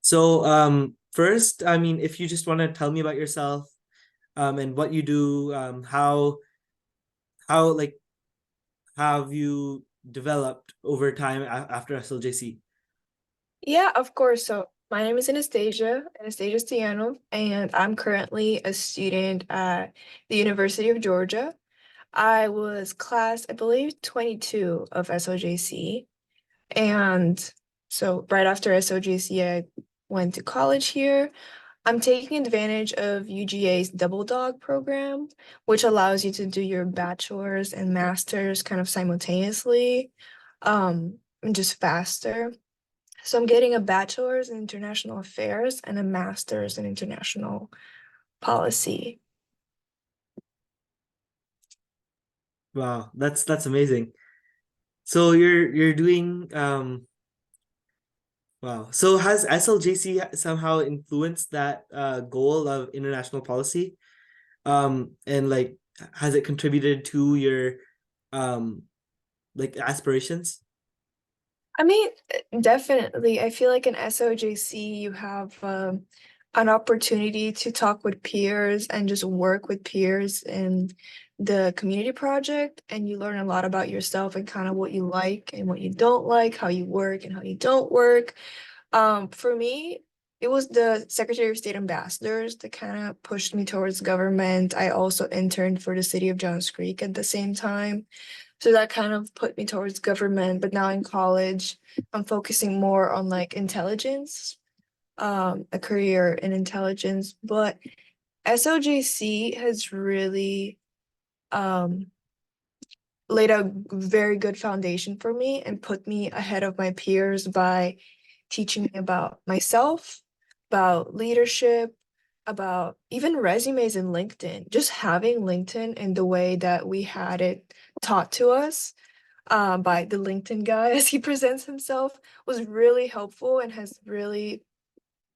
So, first, I mean, if you just want to tell me about yourself, and what you do, how like have you developed over time after SLJC? Yeah, of course. So my name is Anastasia Stoyanov, and I'm currently a student at the University of Georgia. I was class, I believe, 22 of SLJC. And so right after SLJC, I went to college here. I'm taking advantage of UGA's Double Dog program, which allows you to do your bachelor's and master's kind of simultaneously, and just faster. So I'm getting a bachelor's in international affairs and a master's in international policy. Wow, that's amazing. So you're doing wow. So has SLJC somehow influenced that goal of international policy? And like has it contributed to your um like aspirations? I mean, definitely. I feel like in SOJC, you have an opportunity to talk with peers and just work with peers in the community project, and you learn a lot about yourself and kind of what you like and what you don't like, how you work and how you don't work. For me, it was the Secretary of State ambassadors that kind of pushed me towards government. I also interned for the city of Johns Creek at the same time. So that kind of put me towards government. But now in college, I'm focusing more on like intelligence, a career in intelligence. But SLJC has really um, laid a very good foundation for me and put me ahead of my peers by teaching me about myself, about leadership, about even resumes in LinkedIn. Just having LinkedIn in the way that we had it taught to us by the LinkedIn guy as he presents himself was really helpful and has really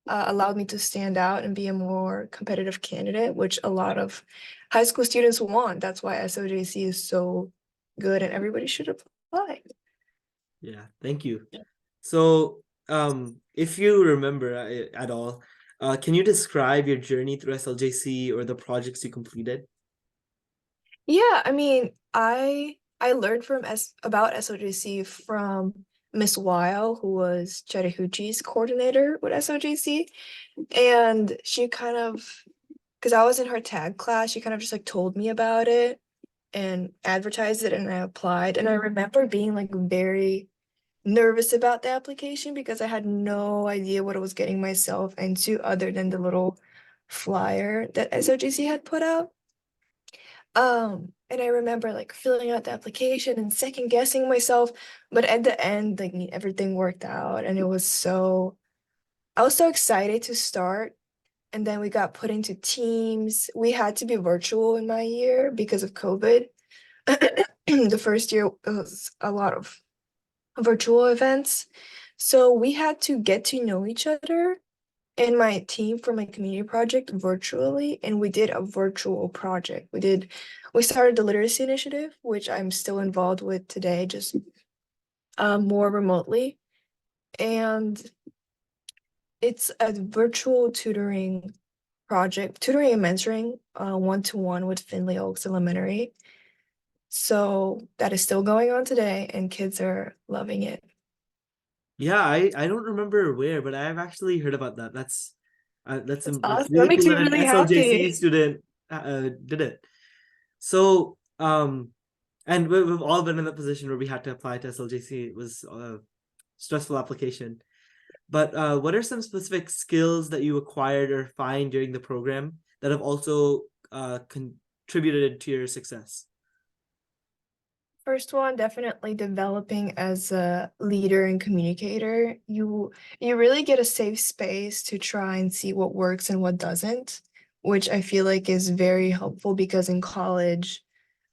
allowed me to stand out and be a more competitive candidate, which a lot of high school students want. That's why SOJC is so good and everybody should apply. Yeah, thank you. So, if you remember at all, can you describe your journey through SLJC or the projects you completed? Yeah, I mean, I learned from S about SOJC from Miss Weil, who was Chattahoochee's coordinator with SOJC. And she kind of, because I was in her tag class, she kind of just like told me about it and advertised it, and I applied. And I remember being like very nervous about the application because I had no idea what I was getting myself into other than the little flyer that SOJC had put out. And I remember like filling out the application and second guessing myself, but at the end, like everything worked out, and I was so excited to start. And then we got put into teams. We had to be virtual in my year because of COVID. The first year was a lot of virtual events. So we had to get to know each other and my team for my community project virtually, and we did a virtual project. We started the literacy initiative, which I'm still involved with today, just more remotely. And it's a virtual tutoring and mentoring, one-to-one with Finley Oaks Elementary. So that is still going on today, and kids are loving it. Yeah, I don't remember where, but I've actually heard about that. That's that's awesome. That really makes cool me that an really SLJC happy. student did it. So, and we've all been in that position where we had to apply to SLJC. It was a stressful application. But what are some specific skills that you acquired or find during the program that have also contributed to your success? First one, definitely developing as a leader and communicator. You really get a safe space to try and see what works and what doesn't, which I feel like is very helpful because in college,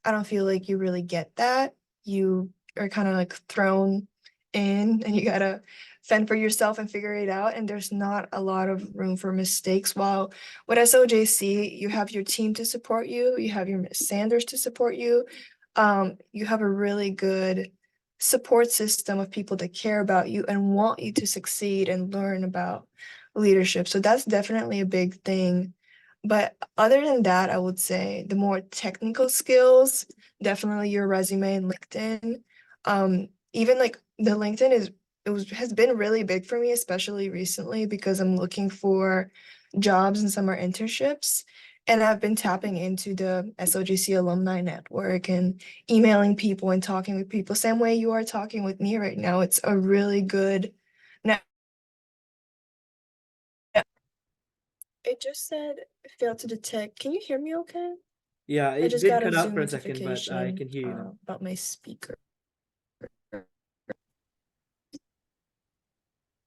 I don't feel like you really get that. You are kind of like thrown in and you gotta fend for yourself and figure it out. And there's not a lot of room for mistakes. While with SOJC, you have your team to support you, you have your Miss Sanders to support you. You have a really good support system of people that care about you and want you to succeed and learn about leadership. So that's definitely a big thing. But other than that, I would say the more technical skills, definitely your resume and LinkedIn. Even like the LinkedIn has been really big for me, especially recently because I'm looking for jobs and summer internships. And I've been tapping into the SLJC alumni network and emailing people and talking with people, same way you are talking with me right now. It's a really good net. It just said failed to detect. Can you hear me okay? Yeah, I it just did got a cut out Zoom for a second, but I notification can hear you now. about my speaker.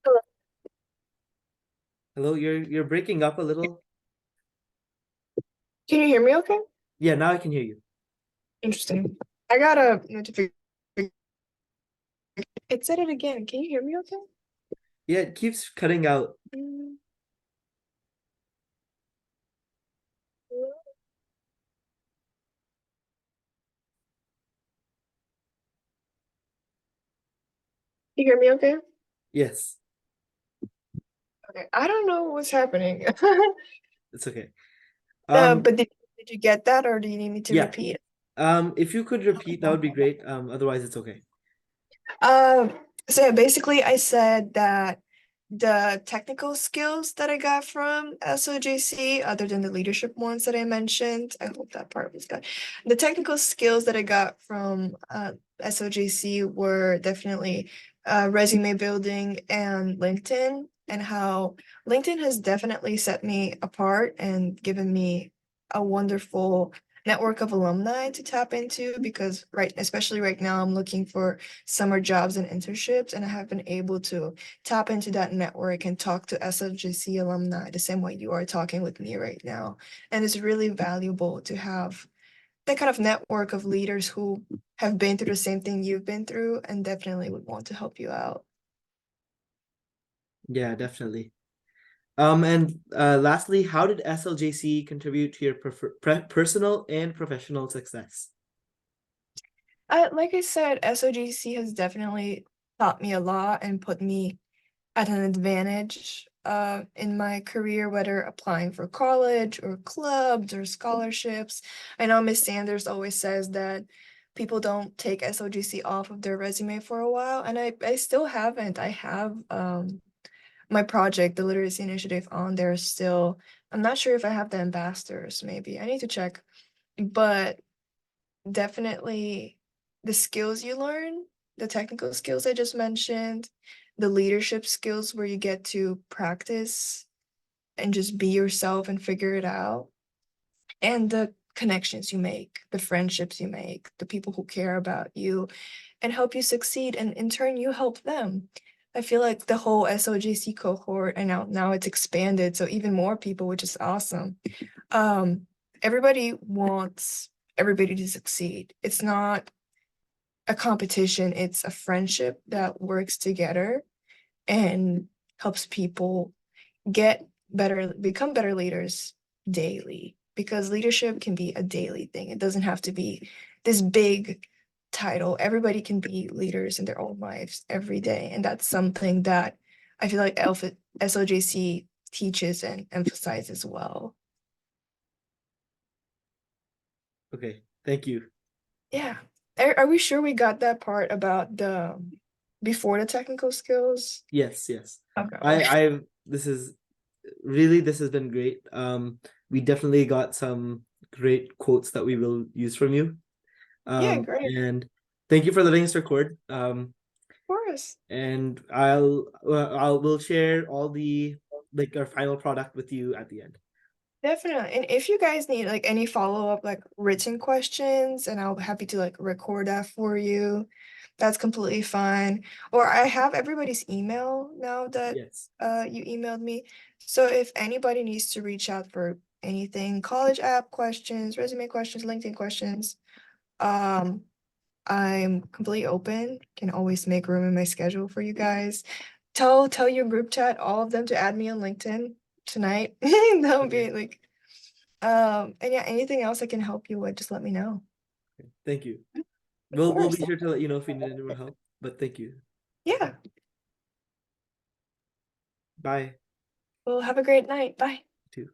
Hello. Hello, you're breaking up a little. Can you hear me okay? Yeah, now I can hear you. Interesting. I got a notification. It said it again. Can you hear me okay? Yeah, it keeps cutting out. Mm, you hear me okay? Yes, Okay. I don't know what's happening. it's okay. But did you get that or do you need me to Yeah. repeat? If you could repeat, that would be great. Otherwise it's okay. Um, so yeah, basically I said that the technical skills that I got from SLJC, other than the leadership ones that I mentioned, I hope that part was good. The technical skills that I got from SLJC were definitely resume building and LinkedIn, and how LinkedIn has definitely set me apart and given me a wonderful network of alumni to tap into because especially right now, I'm looking for summer jobs and internships, and I have been able to tap into that network and talk to SLJC alumni the same way you are talking with me right now. And it's really valuable to have that kind of network of leaders who have been through the same thing you've been through and definitely would want to help you out. Yeah, definitely. And lastly, how did SLJC contribute to your personal and professional success? Like I said, SOGC has definitely taught me a lot and put me at an advantage in my career, whether applying for college or clubs or scholarships. I know Miss Sanders always says that people don't take SOGC off of their resume for a while, and I still haven't. I have my project, the literacy initiative, on there still. I'm not sure if I have the ambassadors, maybe. I need to check. But definitely the skills you learn, the technical skills I just mentioned, the leadership skills where you get to practice and just be yourself and figure it out, and the connections you make, the friendships you make, the people who care about you and help you succeed, and in turn you help them. I feel like the whole SOGC cohort, and now it's expanded, so even more people, which is awesome. Um, Everybody wants everybody to succeed. It's not a competition, it's a friendship that works together and helps people get better, become better leaders daily. Because leadership can be a daily thing. It doesn't have to be this big title. Everybody can be leaders in their own lives every day. And that's something that I feel like SOJC teaches and emphasizes well. Okay, thank you. Yeah. Are we sure we got that part about the before the technical skills? Yes, yes. Okay. This has been great. We definitely got some great quotes that we will use from you. Yeah, great. Of And thank you for letting us record. course. And we'll share all the like our final product with you at the end. Definitely. And if you guys need like any follow-up like written questions, and I'll be happy to like record that for you. That's completely fine. Or I have everybody's email now that Yes. you emailed me. So if anybody needs to reach out for anything, college app questions, resume questions, LinkedIn questions, um, I'm completely open. Can always make room in my schedule for you guys. Tell your group chat, all of them, to add me on LinkedIn tonight. That would Okay. be like and yeah, anything else I can help you with, just let me know. Thank you. Of We'll course. be sure to let you know if we need any more help. but thank you. Yeah. Bye. Well, have a great night. Bye. Too.